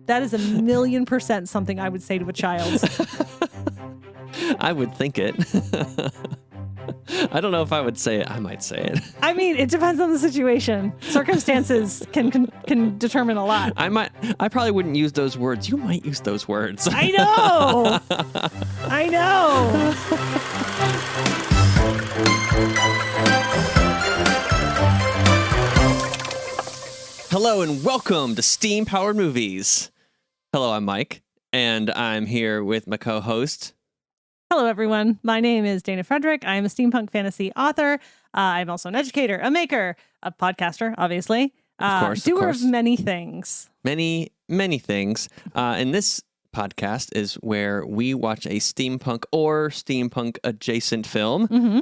That is 1,000,000% something I would say to a child. I would think it. I don't know if I would say it. I might say it. I mean, it depends on the situation. Circumstances can determine a lot. I probably wouldn't use those words. You might use those words. I know. I know. Hello and welcome to Steam Powered Movies. Hello, I'm Mike, and I'm here with my co-host. Hello, everyone. My name is Dana Fraedrich. I am a steampunk fantasy author. I'm also an educator, a maker, a podcaster, obviously. Doer of many things. Many things. And this podcast is where we watch a steampunk or steampunk adjacent film,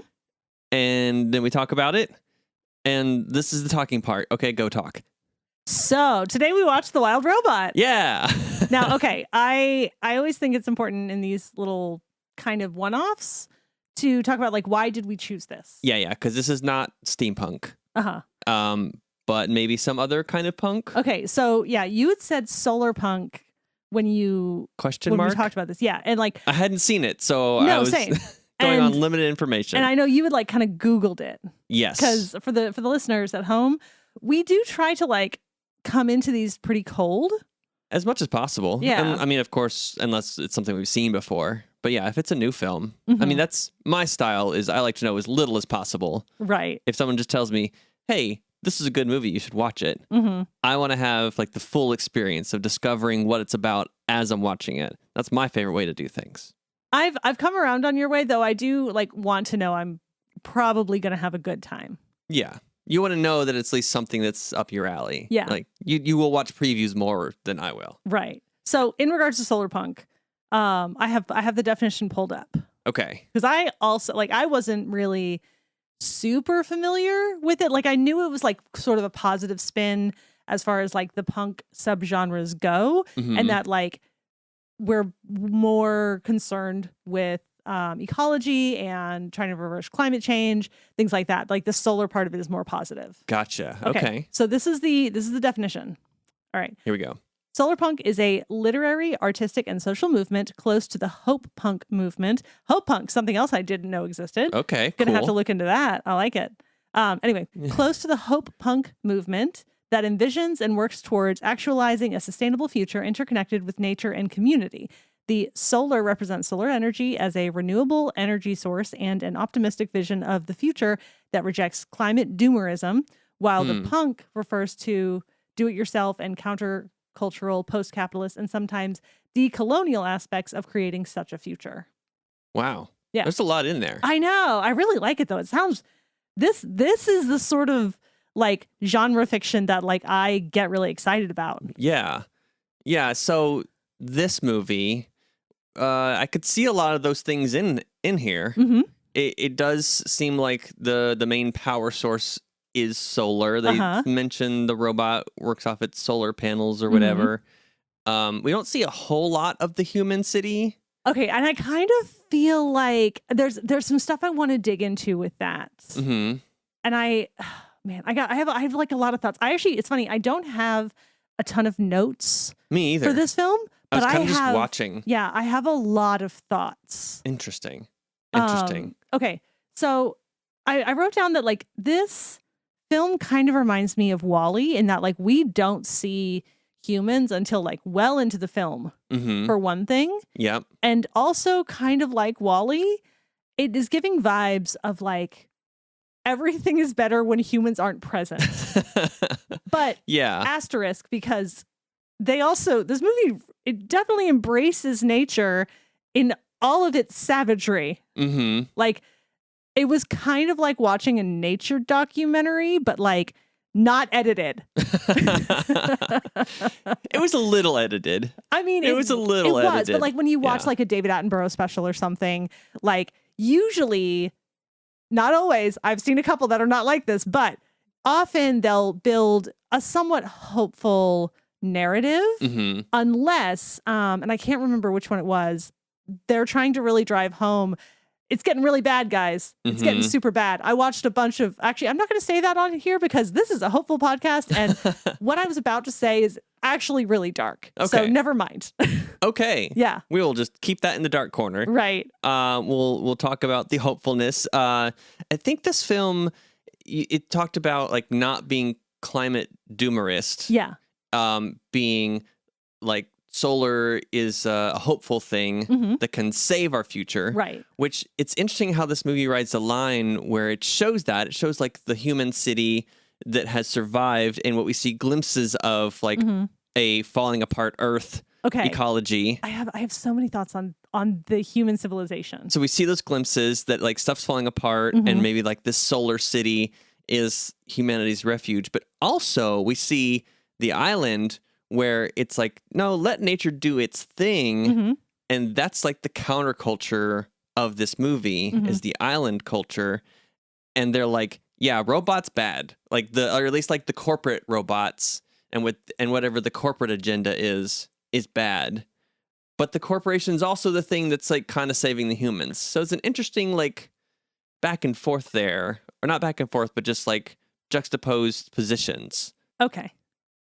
and then we talk about it. And this is the talking part. Okay, go talk. So today we watched The Wild Robot. Yeah. Now, okay, I always think it's important in these little kind of one-offs to talk about, like, why did we choose this? Yeah, because this is not steampunk. But maybe some other kind of punk. Okay, so yeah, you had said solarpunk when we talked about this. Yeah, and like I hadn't seen it, so no, I was same. going on limited information. And I know you had like kind of Googled it. Yes. Because for the listeners at home, we do try to like come into these pretty cold. As much as possible. Yeah. And, I mean, of course, unless it's something we've seen before. But yeah, if it's a new film, I mean, that's my style is I like to know as little as possible. Right. If someone just tells me, hey, this is a good movie, you should watch it. I want to have like the full experience of discovering what it's about as I'm watching it. That's my favorite way to do things. I've come around on your way, though. I do like want to know I'm probably going to have a good time. Yeah. You want to know that it's at least something that's up your alley. Yeah. Like you will watch previews more than I will. Right. So in regards to solarpunk, I have the definition pulled up. Okay. Because I also like I wasn't really super familiar with it. Like I knew it was like sort of a positive spin as far as like the punk subgenres go, and that like we're more concerned with ecology and trying to reverse climate change, things like that. Like the solar part of it is more positive. Gotcha. Okay. So this is the definition. All right. Here we go. Solarpunk is a literary, artistic, and social movement close to the hope punk movement. Hope punk, something else I didn't know existed. Okay, Gonna have to look into that. I like it. Anyway, close to the hope punk movement that envisions and works towards actualizing a sustainable future interconnected with nature and community. The solar represents solar energy as a renewable energy source and an optimistic vision of the future that rejects climate doomerism, while the punk refers to do-it-yourself and counter-cultural, post-capitalist, and sometimes decolonial aspects of creating such a future. Wow. Yeah. There's a lot in there. I know. I really like it, though. It sounds... This is the sort of, like, genre fiction that, like, I get really excited about. Yeah. Yeah, so this movie... I could see a lot of those things in here. It does seem like the main power source is solar. They mentioned the robot works off its solar panels or whatever. We don't see a whole lot of the human city. Okay, and I kind of feel like there's some stuff I want to dig into with that. And I have like a lot of thoughts. It's funny, I don't have a ton of notes. Me either. For this film. I was kind of just watching. Yeah, I have a lot of thoughts. Interesting. Okay, so I wrote down that like this film kind of reminds me of WALL-E in that like we don't see humans until like well into the film, for one thing. Yep. And also kind of like WALL-E, it is giving vibes of like everything is better when humans aren't present. But yeah, asterisk, because this movie, it definitely embraces nature in all of its savagery. Like, it was kind of like watching a nature documentary, but like not edited. It was a little edited. I mean, it was a little edited. But like when you watch like a David Attenborough special or something, like usually, not always, I've seen a couple that are not like this, but often they'll build a somewhat hopeful narrative, unless, and I can't remember which one it was, they're trying to really drive home, it's getting really bad, guys. It's getting super bad. I watched a bunch of, actually, I'm not going to say that on here because this is a hopeful podcast. And what I was about to say is actually really dark. Okay. So never mind. Okay. Yeah. We will just keep that in the dark corner. Right. We'll talk about the hopefulness. I think this film, it talked about like not being climate doomerist. Yeah. Being like solar is a hopeful thing that can save our future. Right. Which it's interesting how this movie rides the line where it shows that. It shows like the human city that has survived and what we see glimpses of like a falling apart Earth ecology. I have so many thoughts on the human civilization. So we see those glimpses that like stuff's falling apart and maybe like this solar city is humanity's refuge. But also we see the island where it's like, no, let nature do its thing. And that's like the counterculture of this movie is the island culture. And they're like, yeah, robots bad. Like or at least like the corporate robots and whatever the corporate agenda is bad. But the corporation's also the thing that's like kind of saving the humans. So it's an interesting like back and forth there. Or not back and forth, but just like juxtaposed positions. Okay.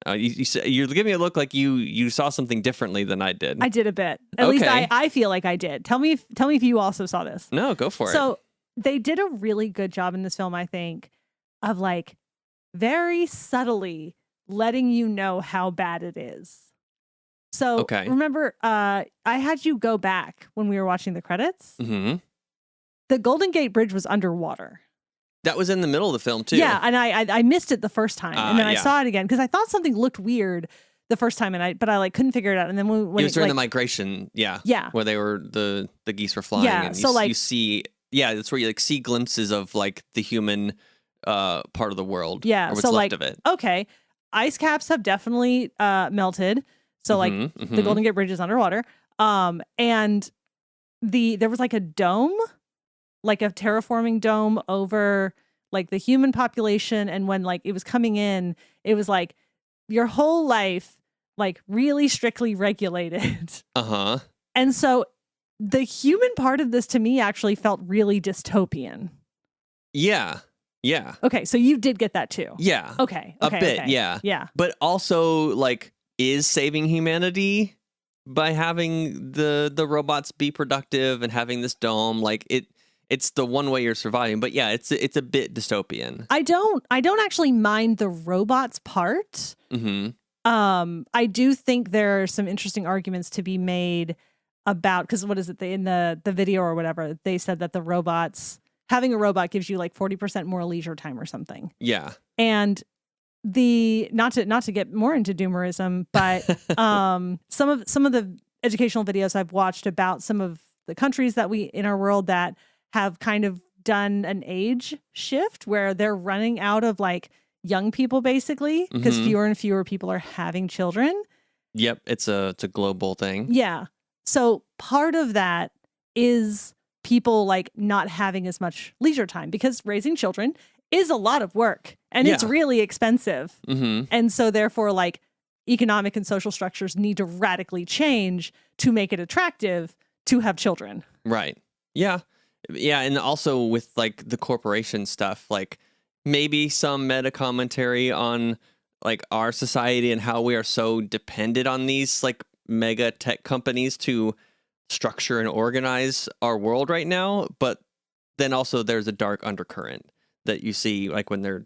You're giving me a look like you saw something differently than I did. I did a bit. At least I feel like I did. Tell me if you also saw this. No, go for it. So they did a really good job in this film, I think, of like very subtly letting you know how bad it is. So remember, I had you go back when we were watching the credits. The Golden Gate Bridge was underwater. That was in the middle of the film too. Yeah, and I missed it the first time, and then I saw it again because I thought something looked weird the first time, but I like couldn't figure it out. And then when it was during the migration, where they were the geese were flying. Yeah, and so you see, that's where you like see glimpses of like the human part of the world. Yeah, or what's so left like of it. Okay, ice caps have definitely melted. So like the Golden Gate Bridge is underwater. And there was like a dome, like a terraforming dome over like the human population. And when like it was coming in, it was like your whole life, like really strictly regulated. And so the human part of this to me actually felt really dystopian. Yeah. Yeah. Okay. So you did get that too. Yeah. Okay. A bit. Yeah. Yeah. But also like is saving humanity by having the robots be productive and having this dome, like it's the one way you're surviving. But yeah, it's a bit dystopian. I don't actually mind the robots part. I do think there are some interesting arguments to be made about, because what is it, in the video or whatever, they said that having a robot gives you like 40% more leisure time or something. Yeah. And not to get more into doomerism, but some of the educational videos I've watched about some of the countries that in our world that have kind of done an age shift where they're running out of like young people basically because fewer and fewer people are having children. Yep, it's a global thing. Yeah. So part of that is people like not having as much leisure time because raising children is a lot of work and it's really expensive. And so therefore like economic and social structures need to radically change to make it attractive to have children. Right. Yeah. Yeah. And also with like the corporation stuff, like maybe some meta commentary on like our society and how we are so dependent on these like mega tech companies to structure and organize our world right now. But then also there's a dark undercurrent that you see like when they're,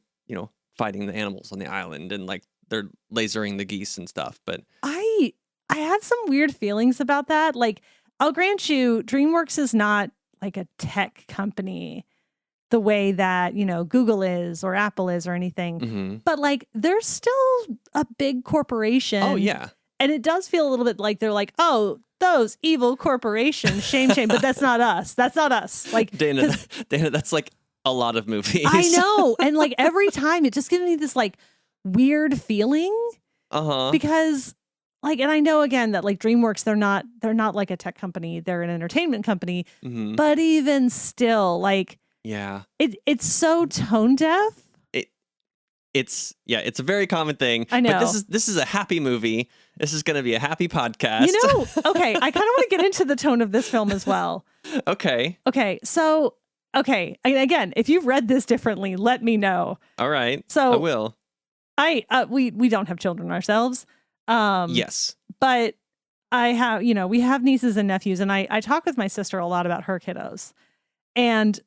fighting the animals on the island and like they're lasering the geese and stuff. But I had some weird feelings about that. Like, I'll grant you, DreamWorks is not like a tech company the way that, Google is or Apple is or anything. But like, they're still a big corporation. Oh, yeah. And it does feel a little bit like they're like, oh, those evil corporations, shame, but that's not us. That's not us. Like, Dana, that's like a lot of movies. I know. And like every time it just gives me this like weird feeling. Because like, and I know again that like DreamWorks, they're not like a tech company, they're an entertainment company. But even still, like, yeah, it's so tone deaf. It's a very common thing. I know. But this is a happy movie. This is going to be a happy podcast. Okay, I kind of want to get into the tone of this film as well. Okay. So, and again, if you've read this differently, let me know. All right. So I will. we don't have children ourselves. Yes. But I have, we have nieces and nephews, and I talk with my sister a lot about her kiddos. And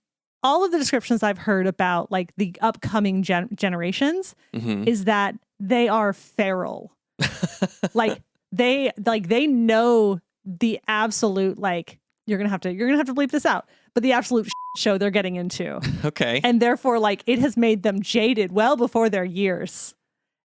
all of the descriptions I've heard about like the upcoming generations is that they are feral. they know the absolute, like, you're gonna have to bleep this out, but the absolute show they're getting into. Okay. And therefore, like, it has made them jaded well before their years.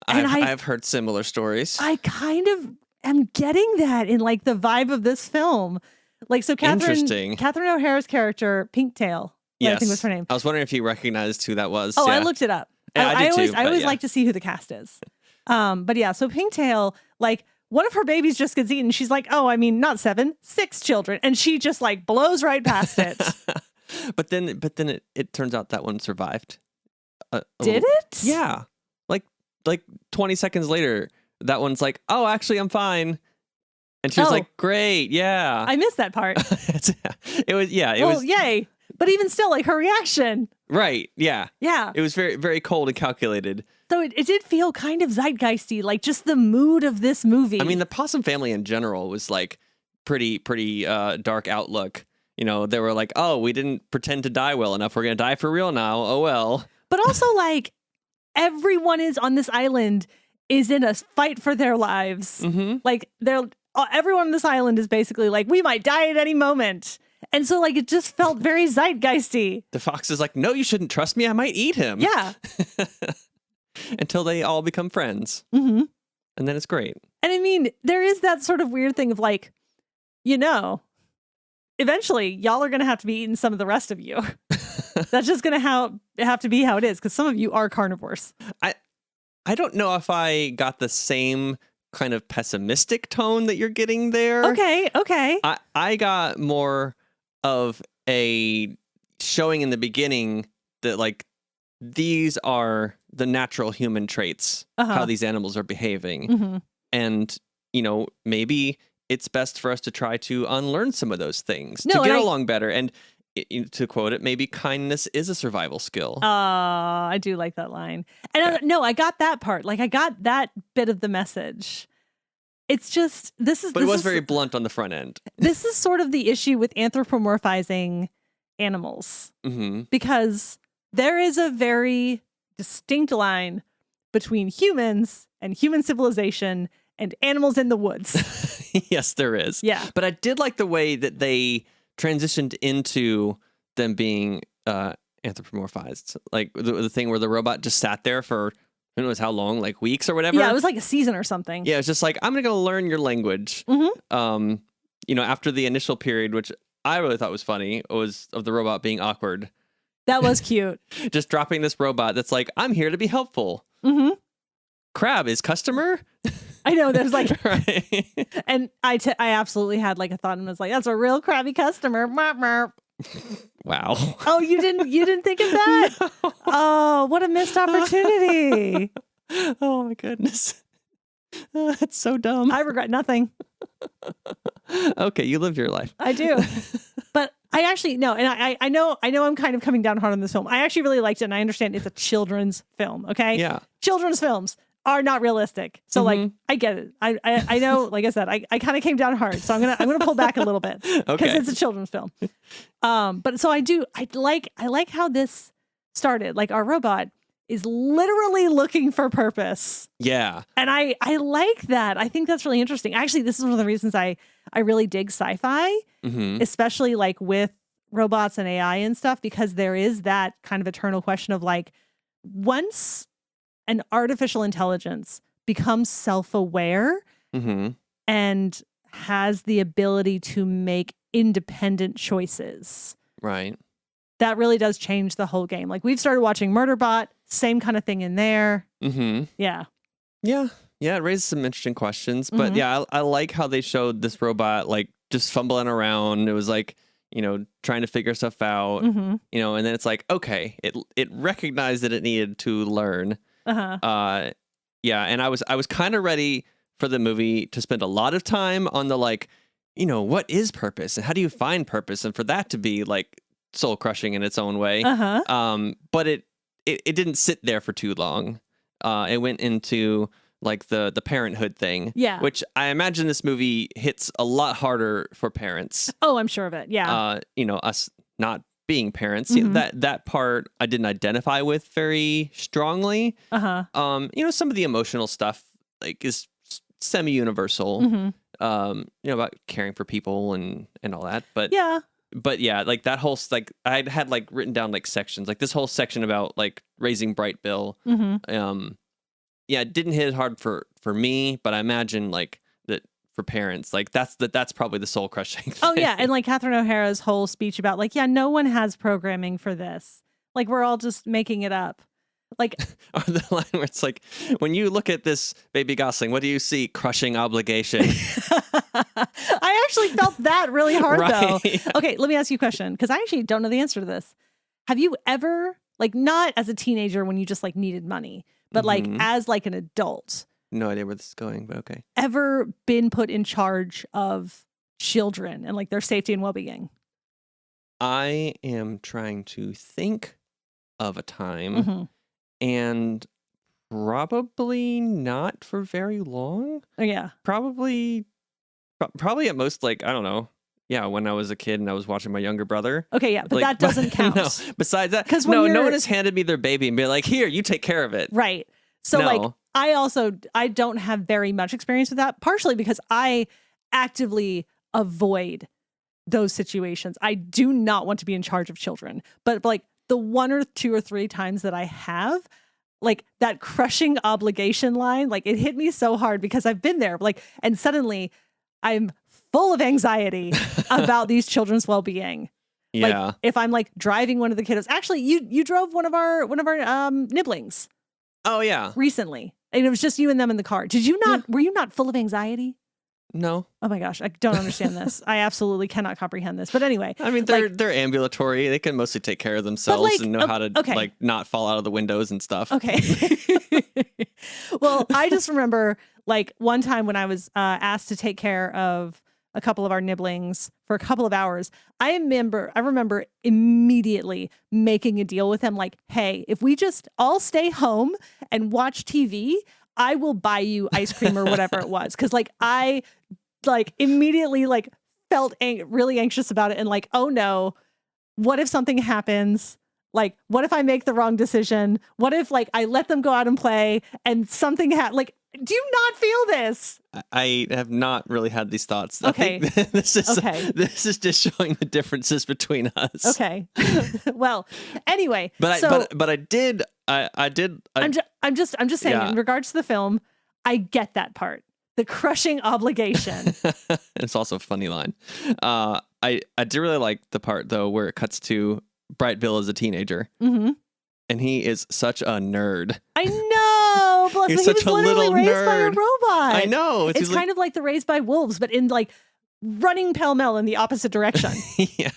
And I've heard similar stories. I kind of am getting that in like the vibe of this film. Like, so Catherine O'Hara's character, Pinktail, yes. I think was her name. I was wondering if you recognized who that was. Oh, yeah. I looked it up. Yeah, I always like to see who the cast is. But yeah, so Pinktail, like, one of her babies just gets eaten. She's like, oh, I mean, not 7, 6 children. And she just like blows right past it. But then it turns out that one survived. Did it? Yeah. Like 20 seconds later, that one's like, oh, actually, I'm fine. And she was like, great. Yeah. I missed that part. It was. Yay. But even still, like, her reaction. Right. Yeah. Yeah. It was very, very cold and calculated. So it did feel kind of zeitgeisty, like just the mood of this movie. I mean, the possum family in general was like pretty dark outlook. They were like, oh, we didn't pretend to die well enough. We're going to die for real now. Oh, well. But also, like, everyone is on this island is in a fight for their lives. Mm-hmm. Like, everyone on this island is basically like, we might die at any moment. And so, like, it just felt very zeitgeisty. The fox is like, no, you shouldn't trust me. I might eat him. Yeah. Until they all become friends. Mm-hmm. And then it's great. And I mean, there is that sort of weird thing of like, eventually y'all are going to have to be eating some of the rest of you. That's just going to have to be how it is, because some of you are carnivores. I don't know if I got the same kind of pessimistic tone that you're getting there. Okay. I got more of a showing in the beginning that, like, these are the natural human traits, how these animals are behaving. Mm-hmm. And, maybe it's best for us to try to unlearn some of those things to get along better. And to quote it, maybe kindness is a survival skill. I do like that line. And I got that part. Like, I got that bit of the message. It's just, But it was very blunt on the front end. This is sort of the issue with anthropomorphizing animals. Mm-hmm. Because there is a very distinct line between humans and human civilization and animals in the woods. Yes, there is. Yeah. But I did like the way that they transitioned into them being anthropomorphized. Like the thing where the robot just sat there for who knows how long, like weeks or whatever. Yeah, it was like a season or something. Yeah, it's just like, I'm going to go learn your language. Mm-hmm. After the initial period, which I really thought was funny, was of the robot being awkward. That was cute. Just dropping this robot that's like, I'm here to be helpful. Mm-hmm. Crab is customer. I know, there's like, right. And I absolutely had like a thought and was like, that's a real crabby customer. Wow. Oh, you didn't think of that? No. Oh, what a missed opportunity. Oh my goodness. That's so dumb. I regret nothing. Okay, you lived your life. I do. But I actually, no, and I know I'm kind of coming down hard on this film. I actually really liked it, and I understand it's a children's film, okay? Yeah. Children's films are not realistic. So like, I get it. I know, like I said, I kind of came down hard. So I'm gonna pull back a little bit. Okay. Because it's a children's film. But so I like how this started. Like, our robot is literally looking for purpose. Yeah. And I like that. I think that's really interesting. Actually, this is one of the reasons I really dig sci-fi, especially like with robots and AI and stuff, because there is that kind of eternal question of like, once an artificial intelligence becomes self-aware and has the ability to make independent choices. Right. That really does change the whole game. Like, we've started watching Murderbot, same kind of thing in there. Mm-hmm. Yeah. Yeah. Yeah, it raises some interesting questions. But yeah, I like how they showed this robot like just fumbling around. It was like, trying to figure stuff out, and then it's like, okay, it recognized that it needed to learn. Yeah, and I was kind of ready for the movie to spend a lot of time on the like, what is purpose and how do you find purpose, and for that to be like soul crushing in its own way. But it didn't sit there for too long. It went into like the parenthood thing. Yeah. Which I imagine this movie hits a lot harder for parents. Oh, I'm sure of it. Yeah. Us not being parents. Mhm. That part I didn't identify with very strongly. Some of the emotional stuff like is semi-universal. Mhm. About caring for people and all that. But yeah, like that whole like I had like written down like sections, like this whole section about like raising Bright Bill. Mhm. It didn't hit hard for me, but I imagine like that for parents, like that's probably the soul crushing thing. Oh yeah, and like Catherine O'Hara's whole speech about like, yeah, no one has programming for this. Like we're all just making it up. Like or the line where it's like, when you look at this baby Gosling, what do you see? Crushing obligation. I actually felt that really hard though. Right. Okay, let me ask you a question because I actually don't know the answer to this. Have you ever, like, not as a teenager when you just like needed money, but like as like an adult, No idea where this is going, but okay. ever been put in charge of children and like their safety and well-being? I am trying to think of a time, and probably not for very long. Oh yeah. Probably at most, like, I don't know. Yeah, when I was a kid and I was watching my younger brother. Okay, yeah, but Like, that doesn't count. No, besides that, 'Cause when no you're- one has handed me their baby and be like, here, you take care of it. Right. So No. like I don't have very much experience with that, partially because I actively avoid those situations. I do not want to be in charge of children. But like the 1 or 2 or 3 times that I have, like that crushing obligation line, like it hit me so hard because I've been there. Like, and suddenly I'm full of anxiety about these children's well-being. Yeah. Like if I'm like driving one of the kiddos. Actually, you drove one of our nibblings Oh, yeah. recently. And it was just you and them in the car. Did you not, were you not full of anxiety? No. Oh my gosh, I don't understand this. I absolutely cannot comprehend this. But anyway. I mean, they're ambulatory. They can mostly take care of themselves like, and know how to okay. like not fall out of the windows and stuff. Okay. Well, I just remember like one time when I was asked to take care of a couple of our nibblings for a couple of hours. I remember immediately making a deal with him like, hey, if we just all stay home and watch TV, I will buy you ice cream or whatever it was. Cause like I like immediately like felt really anxious about it and like, oh no, what if something happens? Like, what if I make the wrong decision? What if like I let them go out and play and something like, do you not feel this? I have not really had these thoughts. Okay. I think this is just showing the differences between us. Okay. Well, anyway, But I did. I'm just saying, Yeah. in regards to the film, I get that part. The crushing obligation. It's also a funny line. I did really like the part though where it cuts to Bright Bill as a teenager, and he is such a nerd. I know. Plus, He's he such was a literally little raised by a nerd. robot. I know. It's kind of like the Raised by Wolves, but in like running pell-mell in the opposite direction. Yeah.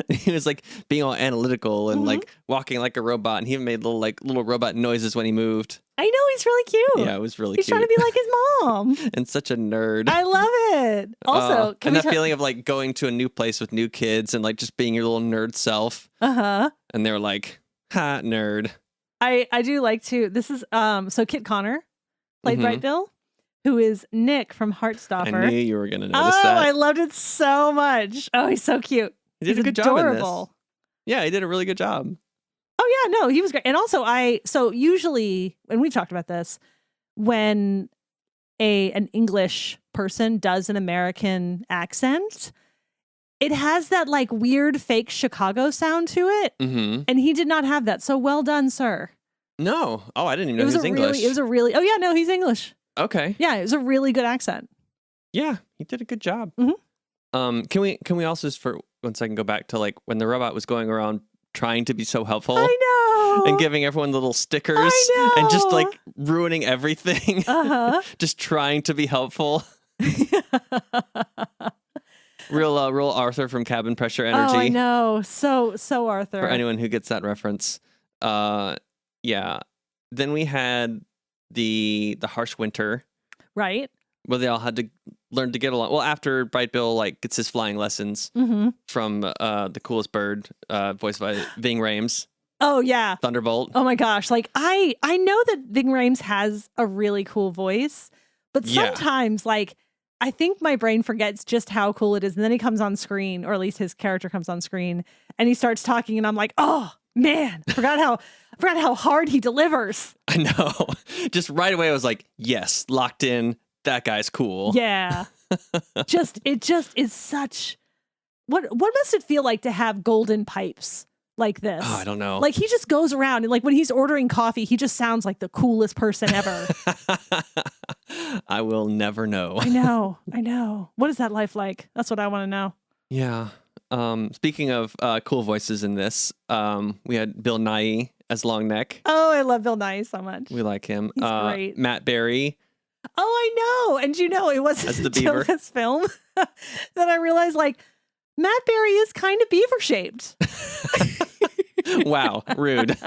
He was like being all analytical and like walking like a robot, and he even made little robot noises when he moved. I know, he's really cute. Yeah, it was really He's cute. trying to be like his mom. And such a nerd. I love it. Also, and that feeling of like going to a new place with new kids and like just being your little nerd self. Uh-huh. And they're like, ha, nerd. I do like to, this is, so Kit Connor played Bright Bill, who is Nick from Heartstopper. I knew you were going to notice Oh, that. I loved it so much. Oh, he's so cute. He did he's a good adorable. job in this. Yeah, he did a really good job. Oh yeah, no, he was great. And also so usually, and we've talked about this, when an English person does an American accent, it has that like weird fake Chicago sound to it. Mm-hmm. And he did not have that. So well done, sir. No. Oh, I didn't even know he was English. Oh yeah, no, he's English. Okay. Yeah, it was a really good accent. Yeah, he did a good job. Mm-hmm. Can we also just for 1 second go back to like when the robot was going around trying to be so helpful? I know. And giving everyone little stickers I know. and just like ruining everything. Uh-huh. Just trying to be helpful. Real Arthur from Cabin Pressure Energy. Oh, I know. So Arthur. For anyone who gets that reference. Yeah. Then we had the harsh winter. Right. Where they all had to learn to get along. Well, after Bright Bill like gets his flying lessons from the coolest bird, voiced by Ving Rhames. Oh yeah. Thunderbolt. Oh my gosh. Like I know that Ving Rhames has a really cool voice, but sometimes like I think my brain forgets just how cool it is. And then he comes on screen, or at least his character comes on screen, and he starts talking and I'm like, oh man, I forgot how hard he delivers. I know. Just right away I was like, yes, locked in. That guy's cool. Yeah. it just is such what must it feel like to have golden pipes like this? Oh, I don't know. Like he just goes around and like when he's ordering coffee, he just sounds like the coolest person ever. I will never know. I know. What is that life like? That's what I want to know. Yeah. Speaking of cool voices in this, we had Bill Nighy as Longneck. Oh, I love Bill Nighy so much. We like him. He's great. Matt Berry. Oh, I know. And it wasn't until this film that I realized like Matt Berry is kind of beaver shaped. Wow, rude.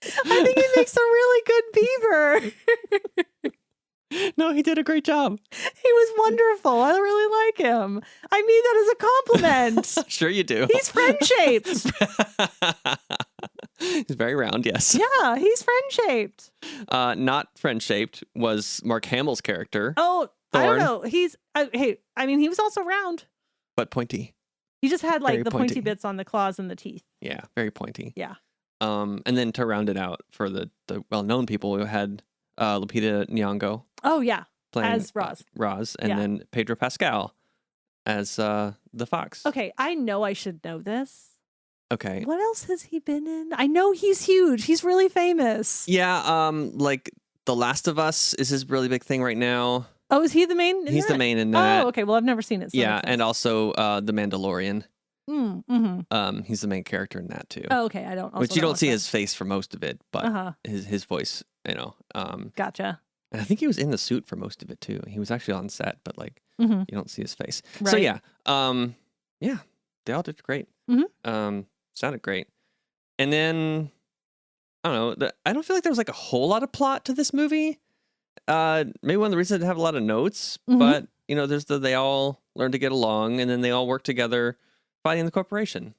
I think he makes a really good beaver. No, he did a great job. He was wonderful. I really like him. I mean that as a compliment. Sure you do. He's friend-shaped. He's very round, yes. Yeah, he's friend-shaped. Not friend-shaped was Mark Hamill's character. Oh, Thorn. I don't know. He's, he was also round. But pointy. He just had like Very the pointy pointy. bits on the claws and the teeth. Yeah, very pointy. Yeah. And then to round it out for the well-known people, we had Lupita Nyong'o. Oh, yeah. Playing As Roz. And Yeah. then Pedro Pascal as the fox. Okay, I know I should know this. Okay. What else has he been in? I know he's huge. He's really famous. Yeah, like The Last of Us is his really big thing right now. Oh, is he the main? He's the main in that. Oh, okay. Well, I've never seen it. So Yeah, and also The Mandalorian. Mm-hmm. He's the main character in that too. Oh, okay. I don't. Which you don't see his face for most of it, but Uh-huh. his voice, Gotcha. And I think he was in the suit for most of it too. He was actually on set, but like Mm-hmm. you don't see his face. Right. So yeah, they all did great. Mhm. Sounded great. And then I don't know. I don't feel like there was like a whole lot of plot to this movie. Maybe one of the reasons I didn't have a lot of notes, Mhm. but there's they all learn to get along, and then they all work together fighting the corporation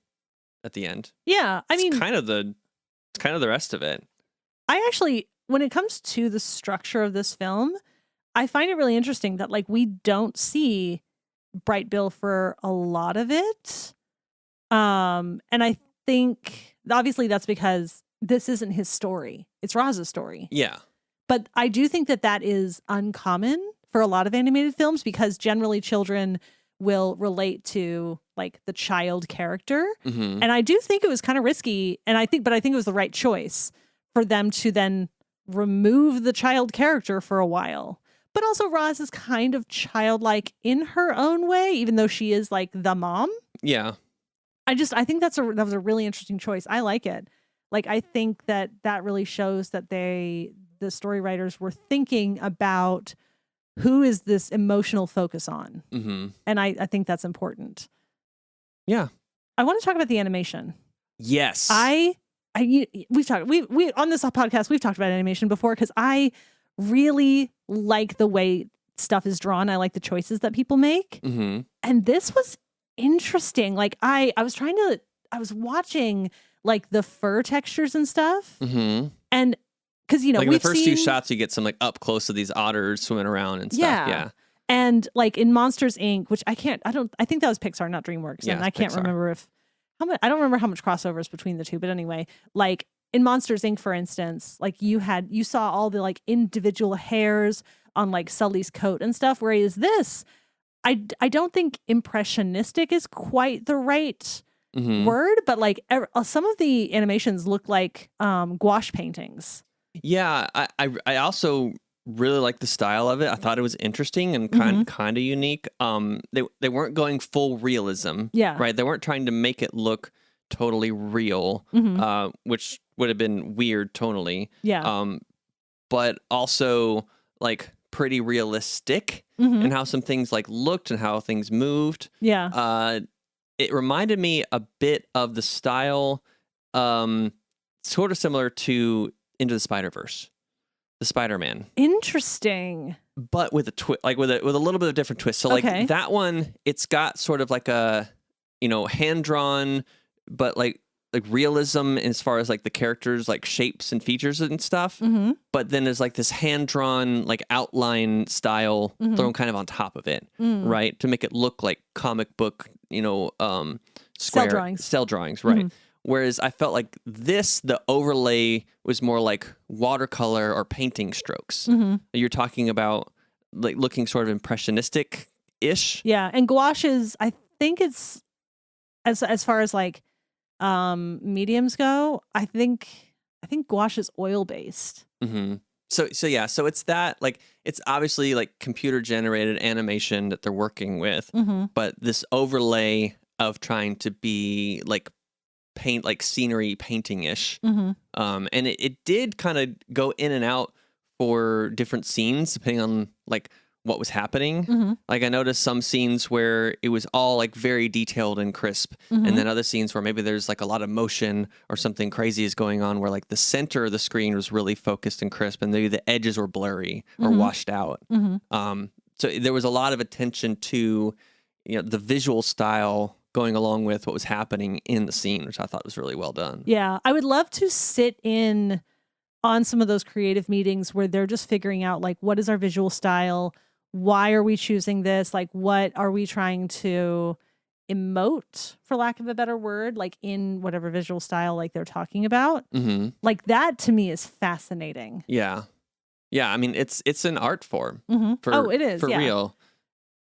at the end. Yeah, I mean, It's kind of the rest of it. I actually, when it comes to the structure of this film, I find it really interesting that like we don't see Bright Bill for a lot of it. And I think obviously that's because this isn't his story. It's Roz's story. Yeah. But I do think that is uncommon for a lot of animated films because generally children will relate to like the child character. Mm-hmm. And I do think it was kind of risky. And I think it was the right choice for them to then remove the child character for a while. But also Roz is kind of childlike in her own way, even though she is like the mom. Yeah. I think that was a really interesting choice. I like it. Like, I think that really shows that the story writers were thinking about who is this emotional focus on. Mm-hmm. And I think that's important. Yeah. I want to talk about the animation. Yes. We've talked we on this podcast we've talked about animation before because I really like the way stuff is drawn. I like the choices that people make. Mm-hmm. And this was interesting. Like I was watching like the fur textures and stuff. Mm-hmm. And because like in we've the first seen, two shots, you get some like up close of these otters swimming around and stuff. Yeah. And like in Monsters Inc., which I think that was Pixar, not DreamWorks. Yeah, And I can't Pixar. remember I don't remember how much crossovers between the two, but anyway, like in Monsters Inc., for instance, like you saw all the like individual hairs on like Sully's coat and stuff. Whereas this, I don't think impressionistic is quite the right Mm-hmm. word, but like some of the animations look like gouache paintings. Yeah. I also really like the style of it. I thought it was interesting and kind of unique. They weren't going full realism. Yeah. Right. They weren't trying to make it look totally real, which would have been weird tonally. Yeah. But also like pretty realistic in how some things like looked and how things moved. Yeah. It reminded me a bit of the style, sort of similar to Into the Spider-Verse, the Spider-Man. Interesting. But with a twist, like with a little bit of different twist. So like Okay. that one, it's got sort of like a hand drawn, but like realism as far as like the characters, like shapes and features and stuff. Mm-hmm. But then there's like this hand drawn like outline style thrown kind of on top of it, right? To make it look like comic book, square cell drawings, right? Whereas I felt like the overlay was more like watercolor or painting strokes. You're talking about like looking sort of impressionistic-ish. Yeah, and gouache is, I think it's, as far as like mediums go, I think gouache is oil based. So it's that, like, it's obviously like computer generated animation that they're working with, but this overlay of trying to be like paint, like scenery painting ish. And it did kind of go in and out for different scenes depending on like what was happening. Like I noticed some scenes where it was all like very detailed and crisp, and then other scenes where maybe there's like a lot of motion or something crazy is going on where like the center of the screen was really focused and crisp and maybe the edges were blurry or washed out. So there was a lot of attention to the visual style going along with what was happening in the scene, which I thought was really well done. Yeah, I would love to sit in on some of those creative meetings where they're just figuring out like, what is our visual style? Why are we choosing this? Like, what are we trying to emote, for lack of a better word, like in whatever visual style like they're talking about? Like that to me is fascinating. Yeah. I mean, it's an art form. It is for real.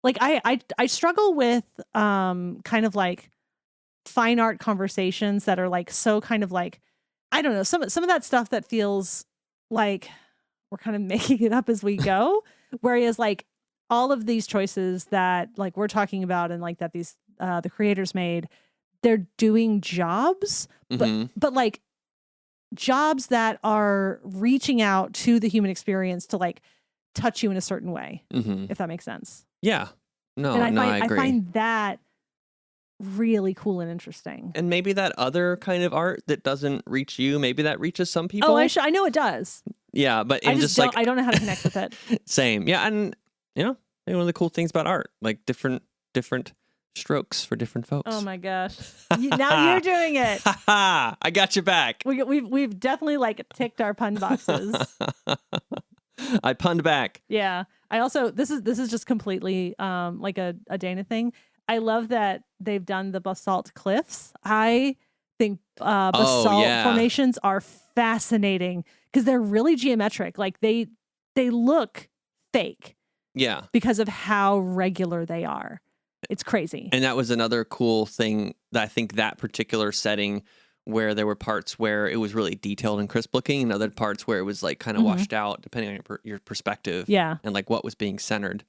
Like I struggle with kind of like fine art conversations that are like so kind of like, I don't know, some of that stuff that feels like we're kind of making it up as we go. Whereas like all of these choices that like we're talking about and like that these the creators made, they're doing jobs, but like jobs that are reaching out to the human experience to like touch you in a certain way, if that makes sense. Yeah. No, and I agree. I find that really cool and interesting. And maybe that other kind of art that doesn't reach you, maybe that reaches some people. Oh, I know it does. Yeah, but I don't know how to connect with it. Same. Yeah, and maybe one of the cool things about art, like different strokes for different folks. Oh my gosh. Now you're doing it. I got your back. We've definitely like ticked our pun boxes. I punned back. Yeah. I also this is just completely like a Dana thing. I love that they've done the basalt cliffs. I think basalt formations are fascinating because they're really geometric. Like they look fake. Yeah. Because of how regular they are. It's crazy. And that was another cool thing that I think that particular setting where there were parts where it was really detailed and crisp looking and other parts where it was like kind of washed out depending on your perspective. Yeah. And like what was being centered.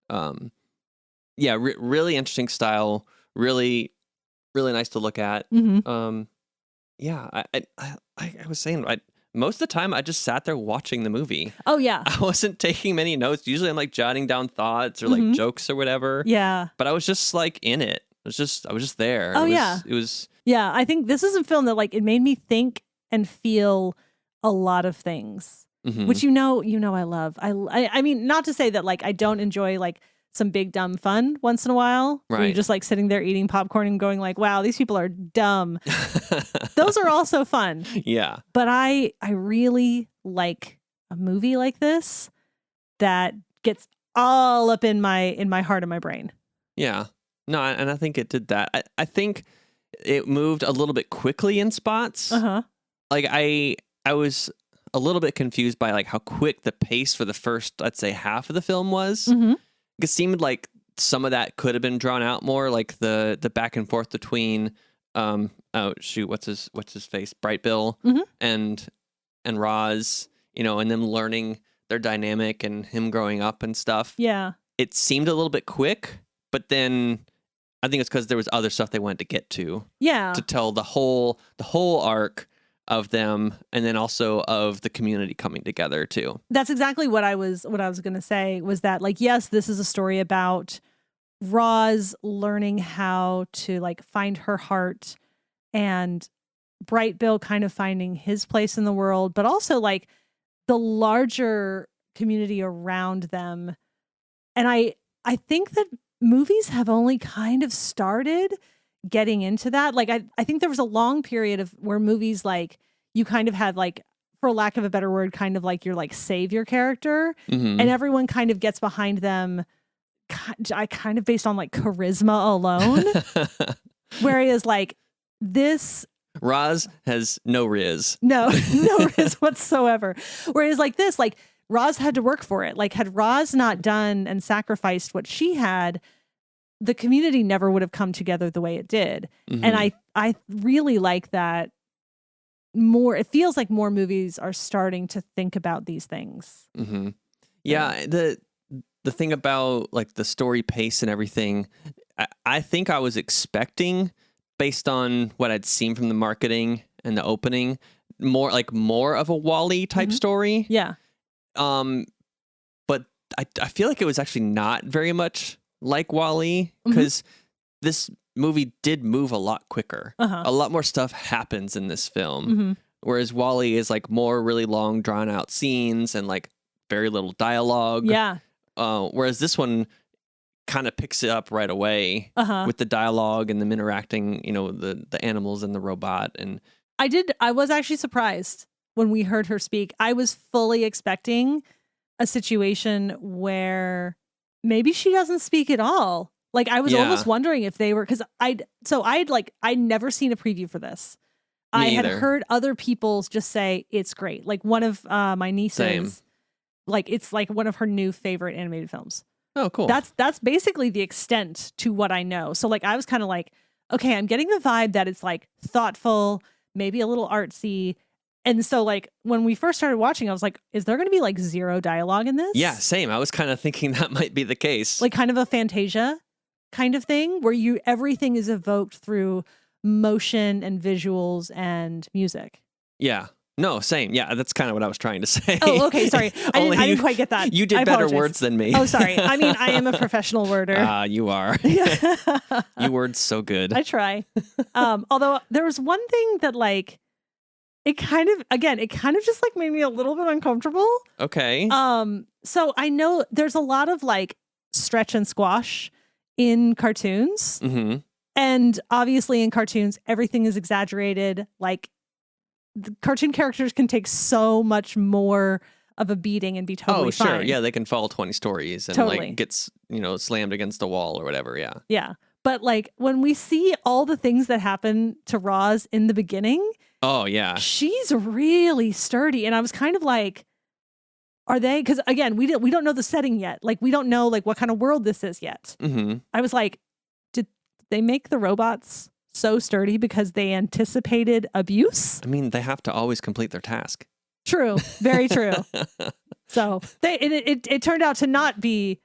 Really interesting style. Really, really nice to look at. I was saying, most of the time I just sat there watching the movie. Oh, yeah. I wasn't taking many notes. Usually I'm like jotting down thoughts or like jokes or whatever. Yeah. But I was just like in it. I was just there. Oh, It was. Yeah, I think this is a film that like it made me think and feel a lot of things, which I love. I mean, not to say that like I don't enjoy like some big dumb fun once in a while. Right. Where you're just like sitting there eating popcorn and going like, wow, these people are dumb. Those are also fun. Yeah. But I really like a movie like this that gets all up in my heart and my brain. Yeah. No, and I think it did that. I think it moved a little bit quickly in spots. Like I was a little bit confused by like how quick the pace for the first, let's say, half of the film was. It seemed like some of that could have been drawn out more, like the back and forth between what's his face, Bright Bill and Roz, and them learning their dynamic and him growing up and stuff. Yeah. It seemed a little bit quick, but then I think it's because there was other stuff they wanted to get to. Yeah. To tell the whole arc of them, and then also of the community coming together too. That's exactly what I was going to say, was that like, yes, this is a story about Roz learning how to like find her heart, and Bright Bill kind of finding his place in the world, but also like the larger community around them. And I think that movies have only kind of started getting into that. Like I think there was a long period of where movies like you kind of had like, for lack of a better word, kind of like your like savior character, and everyone kind of gets behind them. I kind of based on like charisma alone, whereas like this. Roz has no riz. No riz whatsoever. Whereas like this, like Roz had to work for it. Like had Roz not done and sacrificed what she had, the community never would have come together the way it did. And I really like that more. It feels like more movies are starting to think about these things. Yeah. The thing about like the story pace and everything, I think I was expecting, based on what I'd seen from the marketing and the opening, more of a Wall-E type story. Yeah. But I feel like it was actually not very much like Wall-E, because this movie did move a lot quicker. A lot more stuff happens in this film. Whereas Wall-E is like more really long, drawn out scenes and like very little dialogue. Yeah. Whereas this one kind of picks it up right away with the dialogue and them interacting, the animals and the robot. And I was actually surprised when we heard her speak. I was fully expecting a situation where maybe she doesn't speak at all. Like I was almost wondering if they were, because I'd never seen a preview for this. I had heard other people just say it's great. Like one of my nieces, like it's like one of her new favorite animated films. Oh, cool. That's basically the extent to what I know. So like I was kind of like, okay, I'm getting the vibe that it's like thoughtful, maybe a little artsy. And so like when we first started watching, I was like, is there going to be like zero dialogue in this? Yeah, same. I was kind of thinking that might be the case. Like kind of a Fantasia kind of thing where everything is evoked through motion and visuals and music. Yeah. No, same. Yeah, that's kind of what I was trying to say. Oh, okay. Sorry. I didn't quite get that. You did better words than me. Oh, sorry. I mean, I am a professional worder. You are. You word so good. I try. Although there was one thing that like, it kind of just like made me a little bit uncomfortable. Okay. So I know there's a lot of like stretch and squash in cartoons. And obviously in cartoons, everything is exaggerated. Like the cartoon characters can take so much more of a beating and be totally fine. Sure. Yeah, they can fall 20 stories and like gets, slammed against a wall or whatever. Yeah. Yeah. But like when we see all the things that happen to Roz in the beginning. Oh, yeah. She's really sturdy. And I was kind of like, are they? Because again, we don't know the setting yet. Like we don't know like what kind of world this is yet. I was like, did they make the robots so sturdy because they anticipated abuse? I mean, they have to always complete their task. True. Very true. So it turned out to not be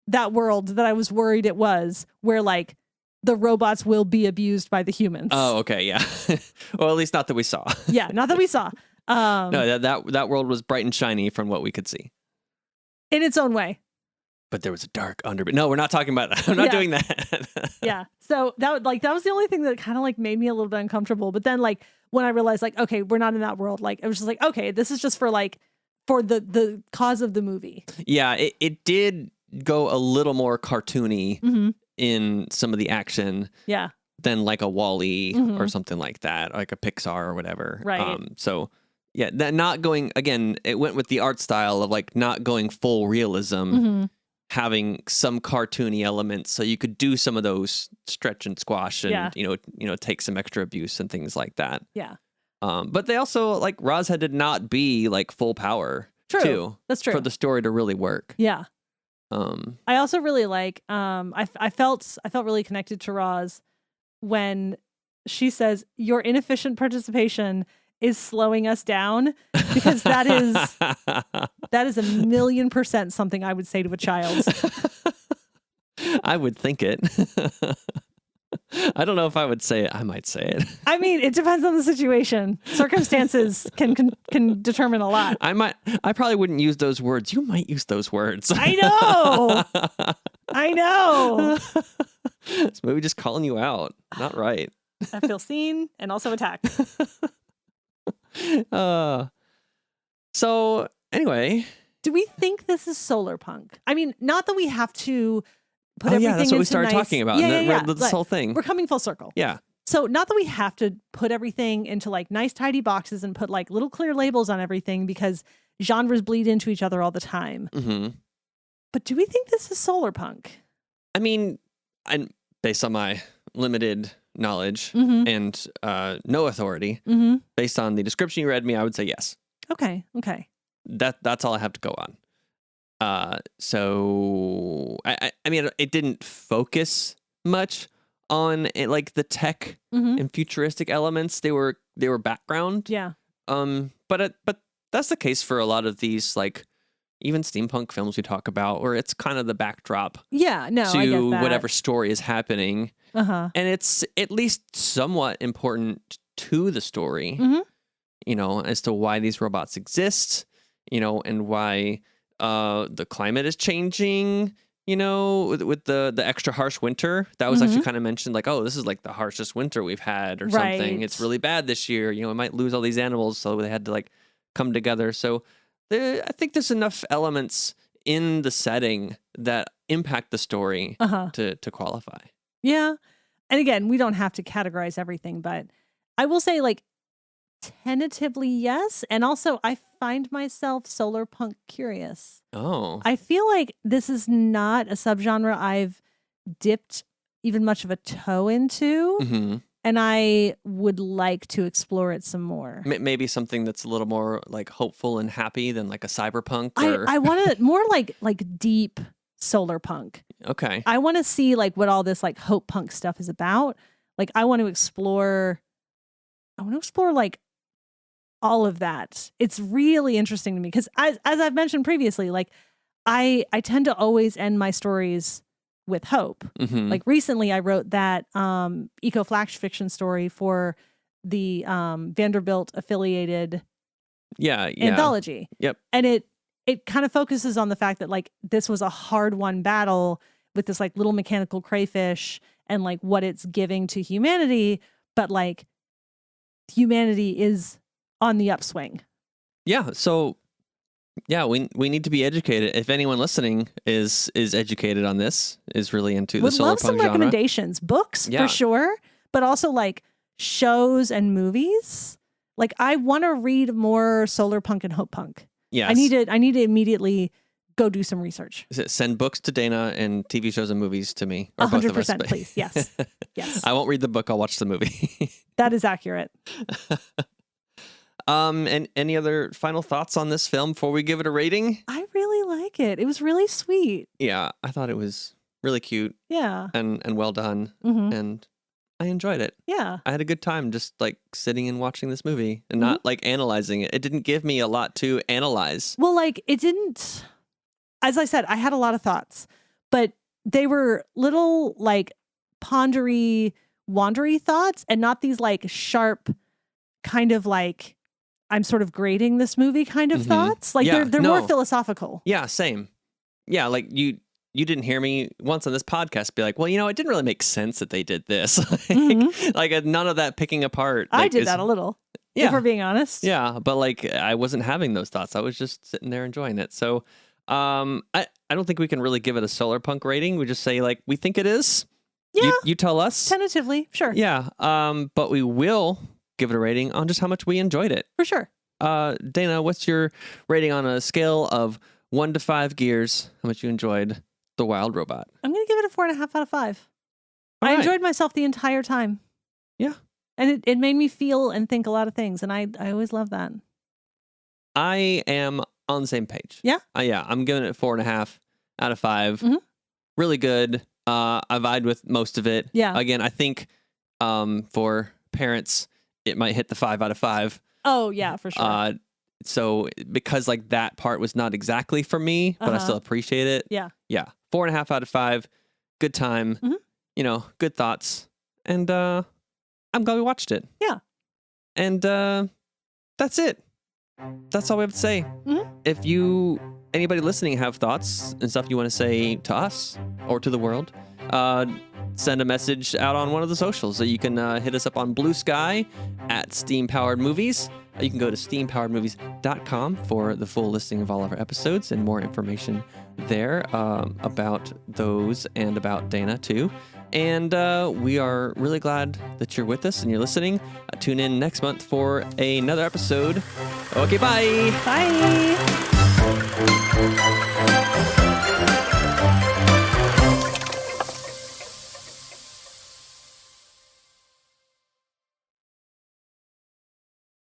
that world that I was worried it was, where like the robots will be abused by the humans. Oh, okay. Yeah. Well, at least not that we saw. Yeah. Not that we saw. No, that world was bright and shiny from what we could see. In its own way. But there was a dark underbelly. No, we're not talking about that. I'm not doing that. Yeah. So that was the only thing that kind of like made me a little bit uncomfortable. But then like when I realized like, okay, we're not in that world, like I was just like, okay, this is just for the cause of the movie. Yeah, it did go a little more cartoony in some of the action. Yeah. Than like a Wall-E or something like that, like a Pixar or whatever. Right. So yeah, that not going, again, it went with the art style of like not going full realism, having some cartoony elements so you could do some of those stretch and squash and take some extra abuse and things like that. Yeah. But they also like Roz had to not be like full power. True. Too. That's true. For the story to really work. Yeah. I also really like I felt really connected to Roz when she says your inefficient participation is slowing us down, because that is 1,000,000% something I would say to a child. I would think it. I don't know if I would say it. I might say it. I mean, it depends on the situation. Circumstances can determine a lot. I probably wouldn't use those words. You might use those words. I know. This movie just calling you out. Not right. I feel seen and also attacked. So anyway, do we think this is solarpunk? I mean, not that we have to put everything that's what we into started nice- talking about. Yeah, yeah, yeah. This whole thing. We're coming full circle. Yeah. So not that we have to put everything into like nice tidy boxes and put like little clear labels on everything because genres bleed into each other all the time. Mm-hmm. But do we think this is solarpunk? I mean, based on my limited knowledge Mm-hmm. and no authority, Mm-hmm. based on the description you read me, I would say yes. Okay. That's all I have to go on. So I mean, it didn't focus much on like the tech Mm-hmm. and futuristic elements. They were background. Yeah. But that's the case for a lot of these, like even steampunk films we talk about, where it's kind of the backdrop Yeah. No, I get to that. whatever story is happening, Uh-huh. and it's at least somewhat important to the story. Mhm. You know, as to why these robots exist. You know, and why the climate is changing. You know, with the extra harsh winter, that was actually kind of mentioned, like, oh, this is like the harshest winter we've had or something. Right. It's really bad this year. You know, we might lose all these animals, so they had to like come together. So I think there's enough elements in the setting that impact the story Uh-huh. to qualify. Yeah. And again, we don't have to categorize everything, but I will say like tentatively yes. And also I find myself solarpunk curious. Oh, I feel like this is not a subgenre I've dipped even much of a toe into. hmm And I would like to explore it some more. maybe something that's a little more like hopeful and happy than like a cyberpunk. Or I want to more like deep solar punk. okay, I want to see like what all this like hope punk stuff is about. Like I want to explore like all of that. It's really interesting to me because as I've mentioned previously, like I tend to always end my stories with hope. hmm Like recently I wrote that eco flash fiction story for the Vanderbilt affiliated yeah. anthology. Yep. And it kind of focuses on the fact that like this was a hard won battle with this like little mechanical crayfish and like what it's giving to humanity, but like humanity is on the upswing. Yeah. So yeah, we need to be educated. If anyone listening is educated on this, is really into the Would love solarpunk some genre. recommendations, books Yeah. for sure, but also like shows and movies. Like I want to read more solar punk and hope punk. Yes. I need to immediately go do some research. Send books to Dana and TV shows and movies to me, or both of us. 100%, please. Yes. Yes. I won't read the book. I'll watch the movie. That is accurate. And any other final thoughts on this film before we give it a rating? I really like it. It was really sweet. Yeah, I thought it was really cute Yeah. and well done, Hmm. and I enjoyed it. Yeah. I had a good time just like sitting and watching this movie and not like analyzing it. It didn't give me a lot to analyze. Well, like it didn't, as I said, I had a lot of thoughts, but they were little like pondery, wandery thoughts and not these like sharp kind of like, I'm sort of grading this movie kind of Mhm. thoughts. Like Yeah, they're no. more philosophical. Yeah, same. Yeah, like you didn't hear me once on this podcast be like, well, you know, it didn't really make sense that they did this. Like none of that picking apart. I like, did is- that a little, Yeah. if we're being honest. Yeah, but like I wasn't having those thoughts. I was just sitting there enjoying it. So I don't think we can really give it a solar punk rating. We just say like we think it is. Yeah. You tell us. Tentatively, sure. Yeah. But we will give it a rating on just how much we enjoyed it. For sure. Dana, what's your rating on a scale of 1 to 5 gears? How much you enjoyed The Wild Robot? I'm going to give it a 4.5 out of 5. All I right. enjoyed myself the entire time. Yeah. And it made me feel and think a lot of things. And I always love that. I am on the same page. Yeah? Yeah. I'm giving it 4.5 out of 5. Mhm. Really good. I vied with most of it. Yeah. Again, I think for parents, it might hit the 5 out of 5. Oh, yeah, for sure. So because like that part was not exactly for me, but I Uh-huh. still appreciate it. Yeah. Yeah. 4.5 out of 5. Good time. Mhm. You know, good thoughts. And I'm glad we watched it. Yeah. And that's it. That's all we have to say. Mhm. If anybody listening have thoughts and stuff you want to say to us or to the world, send a message out on one of the socials. So you can hit us up on Bluesky at Steam Powered Movies. You can go to steampoweredmovies.com for the full listing of all of our episodes and more information there about those and about Dana too. And we are really glad that you're with us and you're listening. Tune in next month for another episode. Okay, bye. Bye.